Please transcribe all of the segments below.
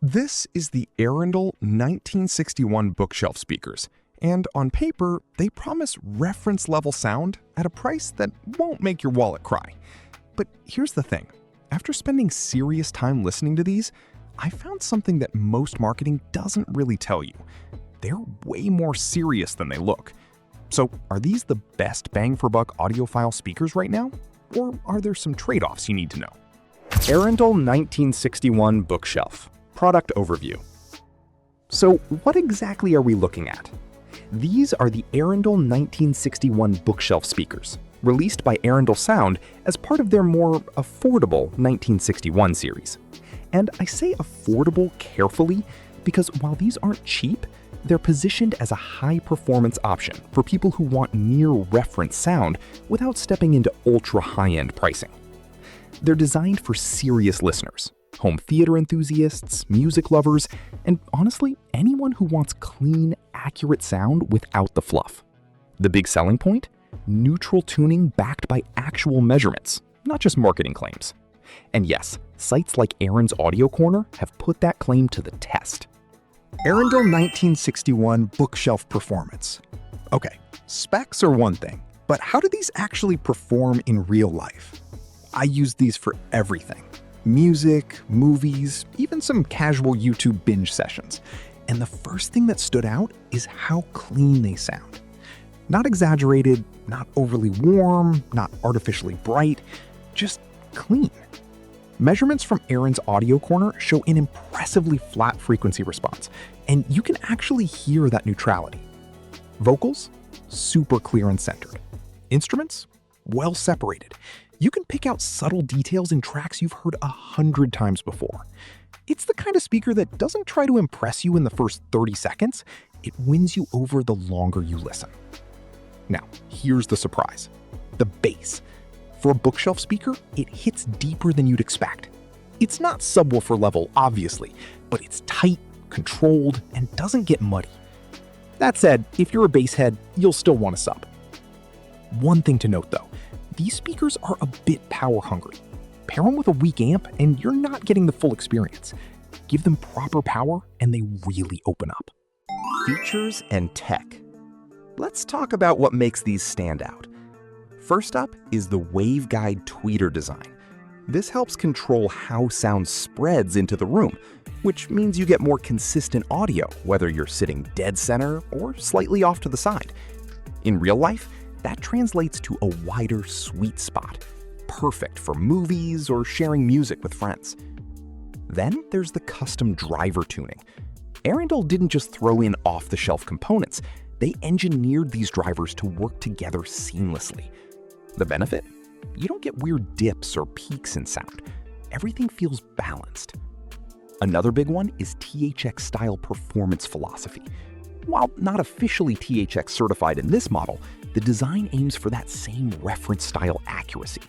This is the Arendal 1961 bookshelf speakers, and on paper, they promise reference-level sound at a price that won't make your wallet cry. But here's the thing. After spending serious time listening to these, I found something that most marketing doesn't really tell you. They're way more serious than they look. So are these the best bang-for-buck audiophile speakers right now? Or are there some trade-offs you need to know? Arendal 1961 bookshelf. Product overview. So what exactly are we looking at? These are the Arendal 1961 bookshelf speakers, released by Arendal Sound as part of their more affordable 1961 series. And I say affordable carefully because while these aren't cheap, they're positioned as a high-performance option for people who want near-reference sound without stepping into ultra-high-end pricing. They're designed for serious listeners, home theater enthusiasts, music lovers, and honestly, anyone who wants clean, accurate sound without the fluff. The big selling point? Neutral tuning backed by actual measurements, not just marketing claims. And yes, sites like Aaron's Audio Corner have put that claim to the test. Arendal 1961 bookshelf performance. Okay, specs are one thing, but how do these actually perform in real life? I use these for everything. Music, movies, even some casual YouTube binge sessions. And the first thing that stood out is how clean they sound. Not exaggerated, not overly warm, not artificially bright, just clean. Measurements from Aaron's Audio Corner show an impressively flat frequency response, and you can actually hear that neutrality. Vocals? Super clear and centered. Instruments? Well separated. You can pick out subtle details in tracks you've heard 100 times before. It's the kind of speaker that doesn't try to impress you in the first 30 seconds, it wins you over the longer you listen. Now, here's the surprise. The bass. For a bookshelf speaker, it hits deeper than you'd expect. It's not subwoofer level, obviously, but it's tight, controlled, and doesn't get muddy. That said, if you're a bass head, you'll still want a sub. One thing to note though, these speakers are a bit power hungry. Pair them with a weak amp and you're not getting the full experience. Give them proper power and they really open up. Features and tech. Let's talk about what makes these stand out. First up is the waveguide tweeter design. This helps control how sound spreads into the room, which means you get more consistent audio whether you're sitting dead center or slightly off to the side. In real life, that translates to a wider sweet spot, perfect for movies or sharing music with friends. Then there's the custom driver tuning. Arendal didn't just throw in off-the-shelf components, they engineered these drivers to work together seamlessly. The benefit? You don't get weird dips or peaks in sound. Everything feels balanced. Another big one is THX-style performance philosophy. While not officially THX certified in this model, the design aims for that same reference-style accuracy.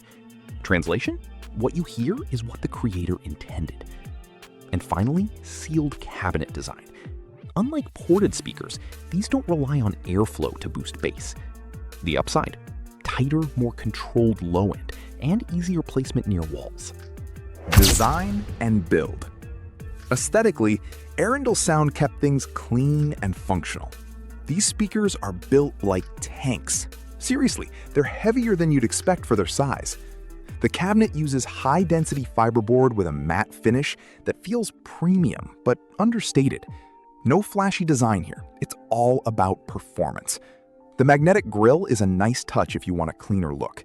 Translation? What you hear is what the creator intended. And finally, sealed cabinet design. Unlike ported speakers, these don't rely on airflow to boost bass. The upside? Tighter, more controlled low end, and easier placement near walls. Design and build. Aesthetically, Arendal Sound kept things clean and functional. These speakers are built like tanks. Seriously, they're heavier than you'd expect for their size. The cabinet uses high-density fiberboard with a matte finish that feels premium but understated. No flashy design here, it's all about performance. The magnetic grille is a nice touch if you want a cleaner look.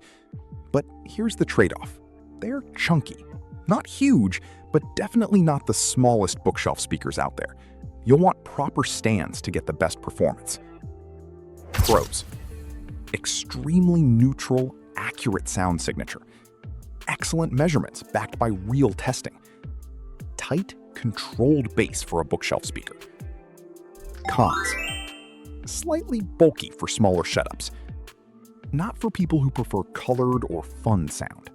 But here's the trade-off. They're chunky. Not huge, but definitely not the smallest bookshelf speakers out there. You'll want proper stands to get the best performance. Pros. Extremely neutral, accurate sound signature. Excellent measurements backed by real testing. Tight, controlled bass for a bookshelf speaker. Cons. Slightly bulky for smaller setups. Not for people who prefer colored or fun sound.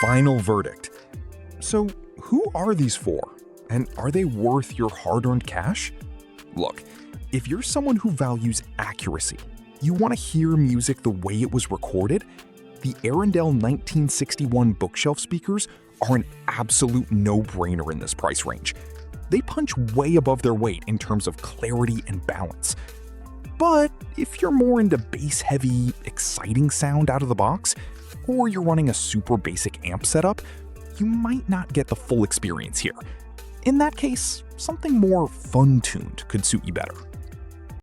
Final verdict. So, who are these for? And are they worth your hard-earned cash? Look, if you're someone who values accuracy, you want to hear music the way it was recorded, the Arendal 1961 bookshelf speakers are an absolute no-brainer in this price range. they punch way above their weight in terms of clarity and balance. But if you're more into bass-heavy, exciting sound out of the box, or you're running a super basic amp setup, you might not get the full experience here. In that case, something more fun-tuned could suit you better.